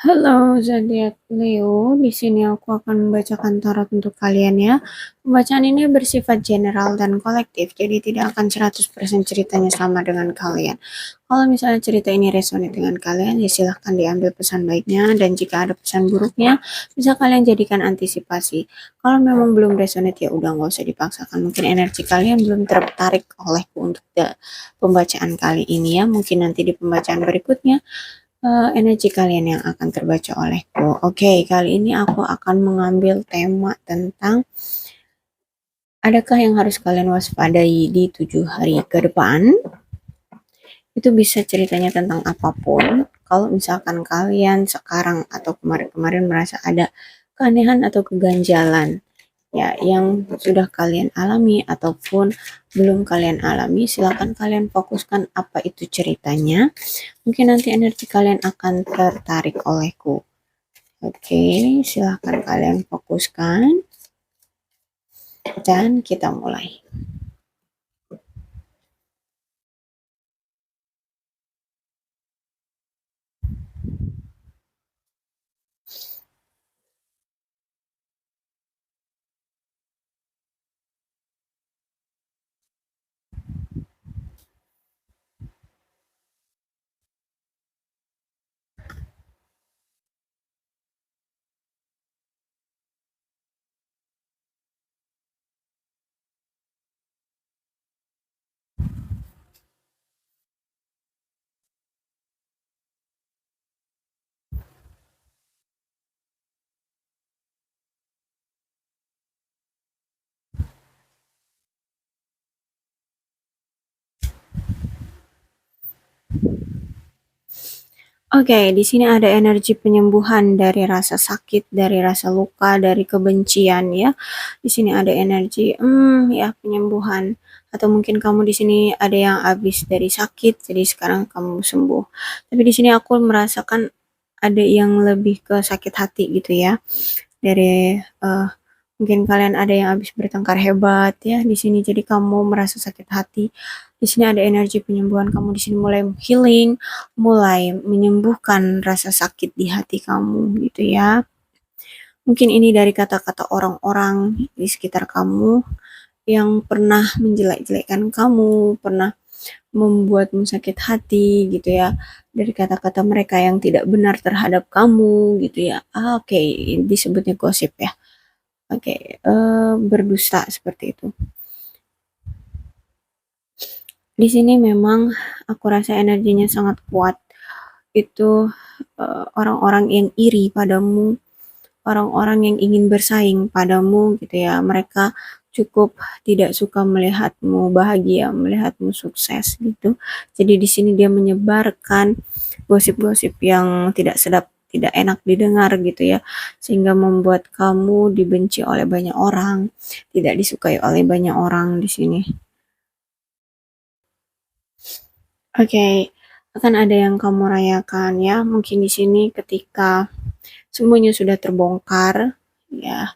Halo zodiak Leo, di sini aku akan membacakan tarot untuk kalian ya. Pembacaan ini bersifat general dan kolektif, jadi tidak akan 100% ceritanya sama dengan kalian. Kalau misalnya cerita ini resonate dengan kalian, ya silahkan diambil pesan baiknya, dan jika ada pesan buruknya, bisa kalian jadikan antisipasi. Kalau memang belum resonate, ya udah nggak usah dipaksakan. Mungkin energi kalian belum tertarik olehku untuk pembacaan kali ini ya. Mungkin nanti di pembacaan berikutnya energi kalian yang akan terbaca olehku. Oke, kali ini aku akan mengambil tema tentang adakah yang harus kalian waspadai di 7 hari ke depan. Itu bisa ceritanya tentang apapun. Kalau misalkan kalian sekarang atau kemarin-kemarin merasa ada keanehan atau keganjalan ya yang sudah kalian alami ataupun belum kalian alami, silakan kalian fokuskan apa itu ceritanya. Mungkin nanti energi kalian akan tertarik olehku. Oke, silahkan kalian fokuskan dan kita mulai. Oke, di sini ada energi penyembuhan dari rasa sakit, dari rasa luka, dari kebencian ya. Di sini ada energi ya penyembuhan atau mungkin kamu di sini ada yang habis dari sakit jadi sekarang kamu sembuh. Tapi di sini aku merasakan ada yang lebih ke sakit hati gitu ya. Dari mungkin kalian ada yang habis bertengkar hebat ya di sini jadi kamu merasa sakit hati. Di sini ada energi penyembuhan, kamu di sini mulai healing, mulai menyembuhkan rasa sakit di hati kamu gitu ya. Mungkin ini dari kata-kata orang-orang di sekitar kamu yang pernah menjelek-jelekkan kamu, pernah membuatmu sakit hati gitu ya. Dari kata-kata mereka yang tidak benar terhadap kamu gitu ya. Oke, disebutnya gosip ya. Oke, berdusta seperti itu. Di sini memang aku rasa energinya sangat kuat. Itu orang-orang yang iri padamu, orang-orang yang ingin bersaing padamu gitu ya. Mereka cukup tidak suka melihatmu bahagia, melihatmu sukses gitu. Jadi di sini dia menyebarkan gosip-gosip yang tidak sedap, tidak enak didengar gitu ya. Sehingga membuat kamu dibenci oleh banyak orang, tidak disukai oleh banyak orang di sini. Oke, akan ada yang kamu rayakan ya. Mungkin di sini ketika semuanya sudah terbongkar, ya.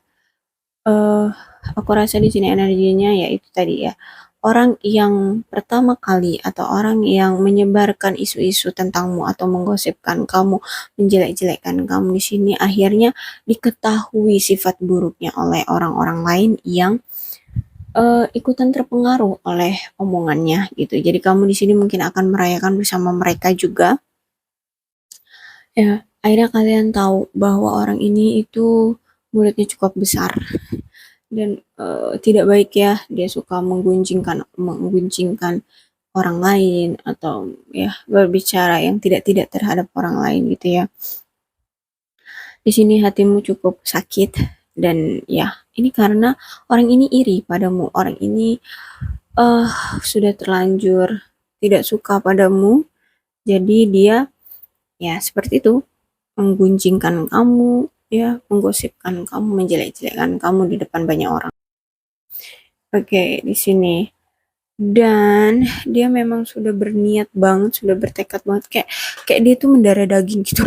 eh aku rasa di sini energinya ya itu tadi ya. Orang yang pertama kali atau orang yang menyebarkan isu-isu tentangmu atau menggosipkan kamu, menjelek-jelekkan kamu di sini akhirnya diketahui sifat buruknya oleh orang-orang lain yang ikutan terpengaruh oleh omongannya gitu. Jadi kamu di sini mungkin akan merayakan bersama mereka juga. Ya, akhirnya kalian tahu bahwa orang ini itu mulutnya cukup besar dan tidak baik ya. Dia suka menggunjingkan menggunjingkan orang lain atau ya berbicara yang tidak-tidak terhadap orang lain gitu ya. Di sini hatimu cukup sakit dan ya ini karena orang ini iri padamu. Orang ini eh sudah terlanjur tidak suka padamu. Jadi dia ya seperti itu menggunjingkan kamu, ya, menggosipkan kamu, menjelek-jelekkan kamu di depan banyak orang. Oke, di sini. Dan dia memang sudah berniat banget, sudah bertekad banget kayak kayak dia tuh mendarah daging gitu.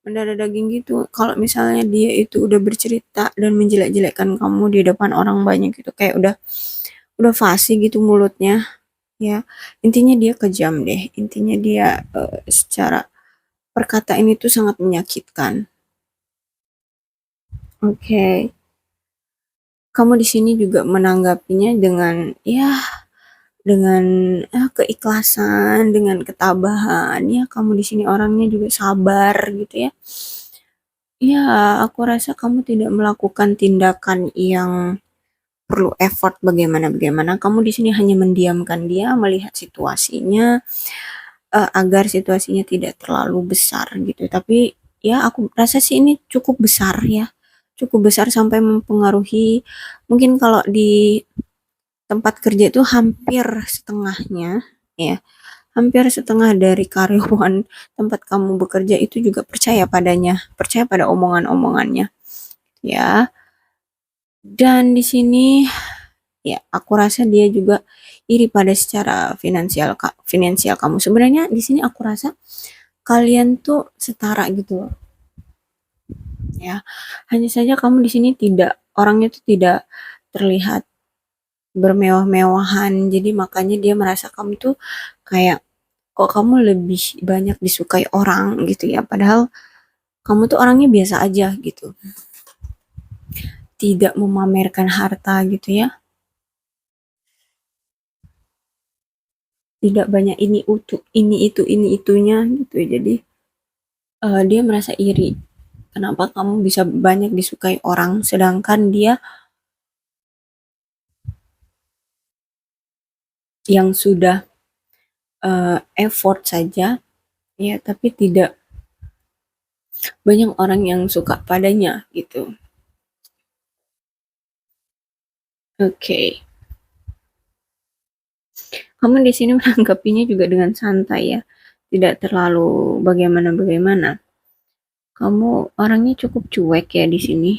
Mendarah daging gitu. Kalau misalnya dia itu udah bercerita dan menjelek-jelekkan kamu di depan orang banyak gitu kayak udah fasih gitu mulutnya, ya. Intinya dia kejam deh. Intinya dia secara perkataan itu sangat menyakitkan. Oke, kamu di sini juga menanggapinya dengan ya dengan keikhlasan, dengan ketabahan. Ya, kamu di sini orangnya juga sabar gitu ya. Ya, aku rasa kamu tidak melakukan tindakan yang perlu effort bagaimana-bagaimana. Kamu di sini hanya mendiamkan dia, melihat situasinya, agar situasinya tidak terlalu besar gitu. Tapi ya aku rasa sih ini cukup besar ya. Cukup besar sampai mempengaruhi mungkin kalau di tempat kerja itu hampir setengahnya ya. Hampir setengah dari karyawan tempat kamu bekerja itu juga percaya padanya, percaya pada omongan-omongannya ya. Dan di sini ya aku rasa dia juga iri pada secara finansial kamu. Sebenarnya di sini aku rasa kalian tuh setara gitu loh ya. Hanya saja kamu di sini tidak orangnya tuh tidak terlihat bermewah-mewahan. Jadi makanya dia merasa kamu tuh kayak kok kamu lebih banyak disukai orang gitu ya. Padahal kamu tuh orangnya biasa aja gitu. Tidak memamerkan harta gitu ya. Tidak banyak ini itunya gitu. Jadi dia merasa iri. Kenapa kamu bisa banyak disukai orang sedangkan dia yang sudah effort saja ya tapi tidak banyak orang yang suka padanya gitu. Oke. Okay. Kamu di sini menanggapinya juga dengan santai ya. Tidak terlalu bagaimana-bagaimana. Kamu orangnya cukup cuek ya di sini.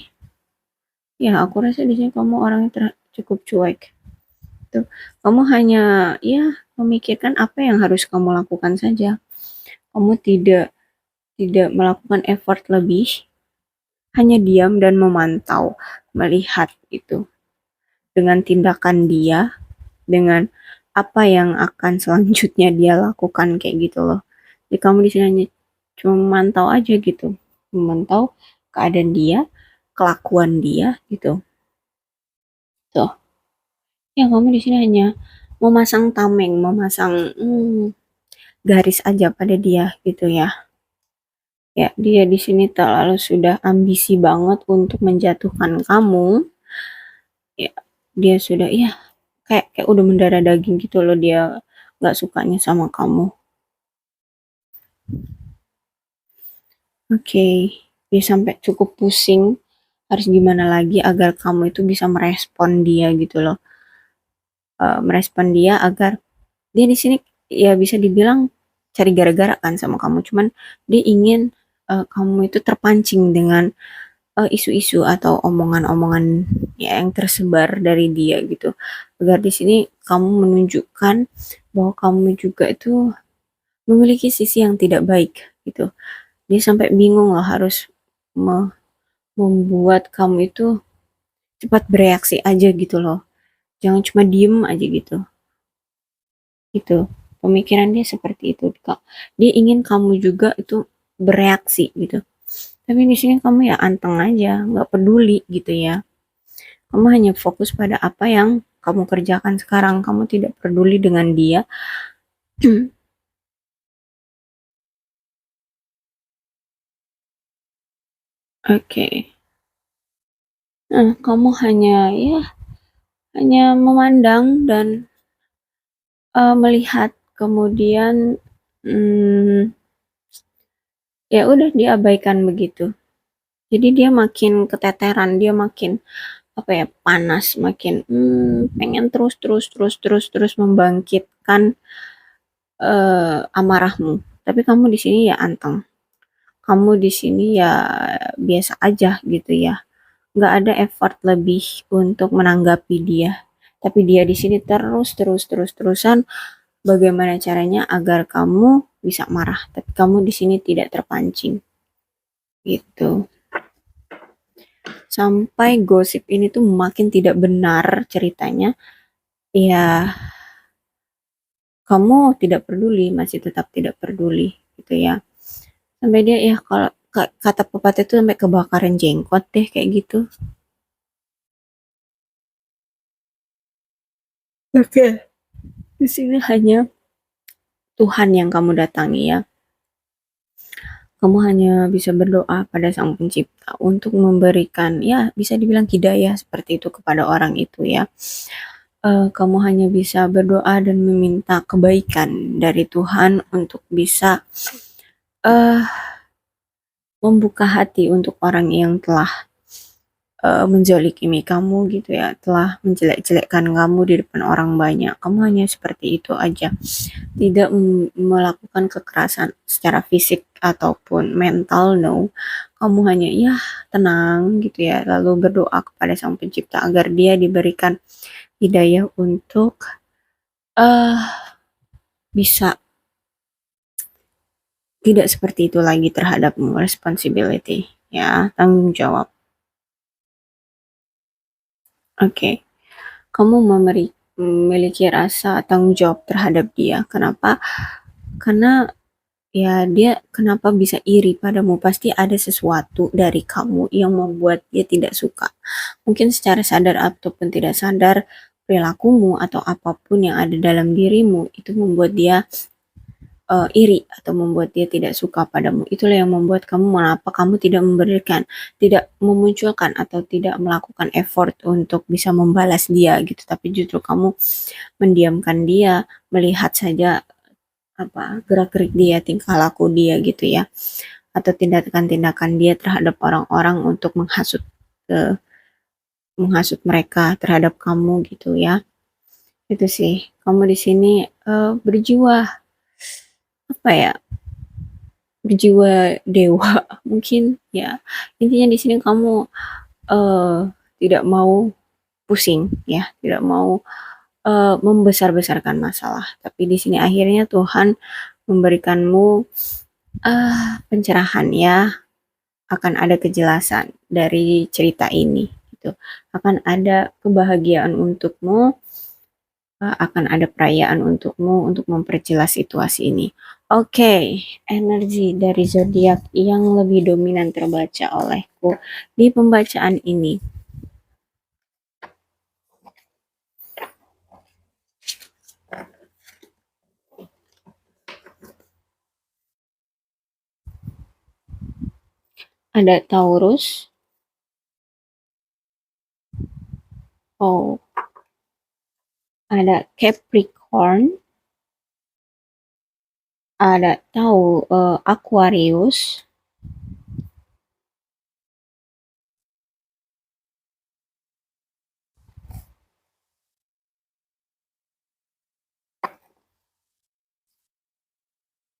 Ya, aku rasa di sini kamu orangnya cukup cuek. Tuh, kamu hanya ya memikirkan apa yang harus kamu lakukan saja. Kamu tidak tidak melakukan effort lebih, hanya diam dan memantau, melihat itu dengan tindakan dia, dengan apa yang akan selanjutnya dia lakukan kayak gitu loh. Jadi kamu di sini hanya cuma memantau aja gitu, memantau keadaan dia, kelakuan dia gitu. Tuh, ya kamu di sini hanya memasang tameng, memasang garis aja pada dia gitu ya. Ya, dia di sini terlalu sudah ambisi banget untuk menjatuhkan kamu. Ya, dia sudah ya kayak udah mendarah daging gitu loh dia nggak sukanya sama kamu. Oke, dia sampai cukup pusing harus gimana lagi agar kamu itu bisa merespon dia gitu loh. Merespon dia agar dia di sini ya bisa dibilang cari gara-gara kan sama kamu. Cuman dia ingin kamu itu terpancing dengan isu-isu atau omongan-omongan ya yang tersebar dari dia gitu. Agar di sini kamu menunjukkan bahwa kamu juga itu memiliki sisi yang tidak baik gitu. Dia sampai bingung lah harus membuat kamu itu cepat bereaksi aja gitu loh. Jangan cuma diem aja gitu. Itu pemikiran dia seperti itu, Kak. Dia ingin kamu juga itu bereaksi gitu. Tapi di sini kamu ya anteng aja, nggak peduli gitu ya. Kamu hanya fokus pada apa yang kamu kerjakan sekarang. Kamu tidak peduli dengan dia. Oke. Okay. Nah, kamu hanya memandang dan melihat kemudian ya udah diabaikan begitu. Jadi dia makin keteteran, dia makin apa ya panas, makin pengen terus membangkitkan amarahmu. Tapi kamu di sini ya anteng. Kamu di sini ya biasa aja gitu ya. Nggak ada effort lebih untuk menanggapi dia. Tapi dia di sini terusan bagaimana caranya agar kamu bisa marah. Tapi kamu di sini tidak terpancing. Gitu. Sampai gosip ini tuh makin tidak benar ceritanya. Ya, kamu tidak peduli, masih tetap tidak peduli gitu ya. Sampai dia ya kalau kata pepatah itu sampai kebakaran jenggot deh kayak gitu. Oke. Di sini hanya Tuhan yang kamu datangi ya. Kamu hanya bisa berdoa pada Sang Pencipta untuk memberikan ya bisa dibilang hidayah seperti itu kepada orang itu ya. Kamu hanya bisa berdoa dan meminta kebaikan dari Tuhan untuk bisa eh membuka hati untuk orang yang telah menzolimi kamu gitu ya, telah menjelek-jelekkan kamu di depan orang banyak. Kamu hanya seperti itu aja, tidak melakukan kekerasan secara fisik ataupun mental, no. Kamu hanya ya tenang gitu ya, lalu berdoa kepada Sang Pencipta agar dia diberikan hidayah untuk uh, bisa tidak seperti itu lagi terhadapmu, responsibility ya, tanggung jawab. Oke. Kamu memiliki rasa tanggung jawab terhadap dia. Kenapa? Karena ya dia kenapa bisa iri padamu? Pasti ada sesuatu dari kamu yang membuat dia tidak suka. Mungkin secara sadar ataupun tidak sadar, perilakumu atau apapun yang ada dalam dirimu itu membuat dia iri atau membuat dia tidak suka padamu. Itulah yang membuat kamu mengapa kamu tidak memberikan, tidak memunculkan atau tidak melakukan effort untuk bisa membalas dia gitu. Tapi justru kamu mendiamkan dia, melihat saja apa gerak-gerik dia, tingkah laku dia gitu ya. Atau tindakan-tindakan dia terhadap orang-orang untuk eh, menghasut mereka terhadap kamu gitu ya. Itu sih. Kamu di sini berjiwa apa ya? Berjiwa dewa mungkin ya. Intinya di sini kamu eh tidak mau pusing ya, tidak mau membesar-besarkan masalah. Tapi di sini akhirnya Tuhan memberikanmu pencerahan ya, akan ada kejelasan dari cerita ini gitu. Akan ada kebahagiaan untukmu, akan ada perayaan untukmu untuk memperjelas situasi ini. Oke, energi dari zodiak yang lebih dominan terbaca olehku di pembacaan ini. Ada Taurus, oh, ada Capricorn, ada Aquarius,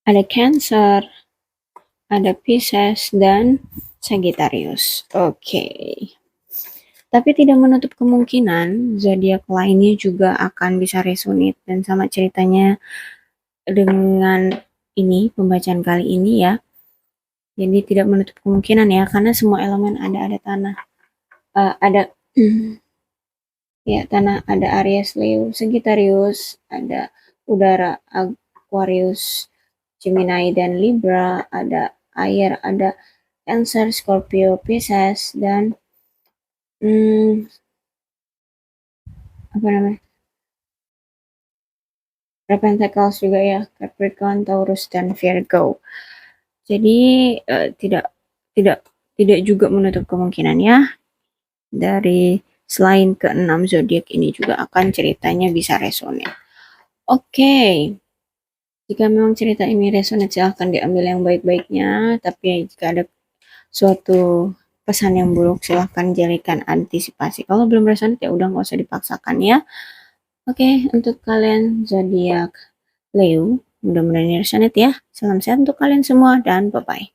ada Cancer, ada Pisces, dan Sagittarius. Oke. Tapi tidak menutup kemungkinan zodiak lainnya juga akan bisa resonate dan sama ceritanya dengan ini pembacaan kali ini ya. Jadi tidak menutup kemungkinan ya karena semua elemen ada tanah. Ada ya tanah, ada Aries, Leo, Sagittarius, ada udara Aquarius, Gemini dan Libra, ada air, ada Cancer, Scorpio, Pisces, dan apa namanya? Pentacles juga ya, Capricorn, Taurus, dan Virgo. Jadi tidak tidak tidak juga menutup kemungkinan ya dari selain keenam zodiak ini juga akan ceritanya bisa resonate. Oke. Jika memang cerita ini resonate silahkan diambil yang baik-baiknya, tapi jika ada suatu pesan yang buruk silahkan jadikan antisipasi. Kalau belum resonate ya udah nggak usah dipaksakan ya. Oke, untuk kalian zodiak Leo, mudah-mudahan resonate ya. Salam sehat untuk kalian semua dan bye-bye.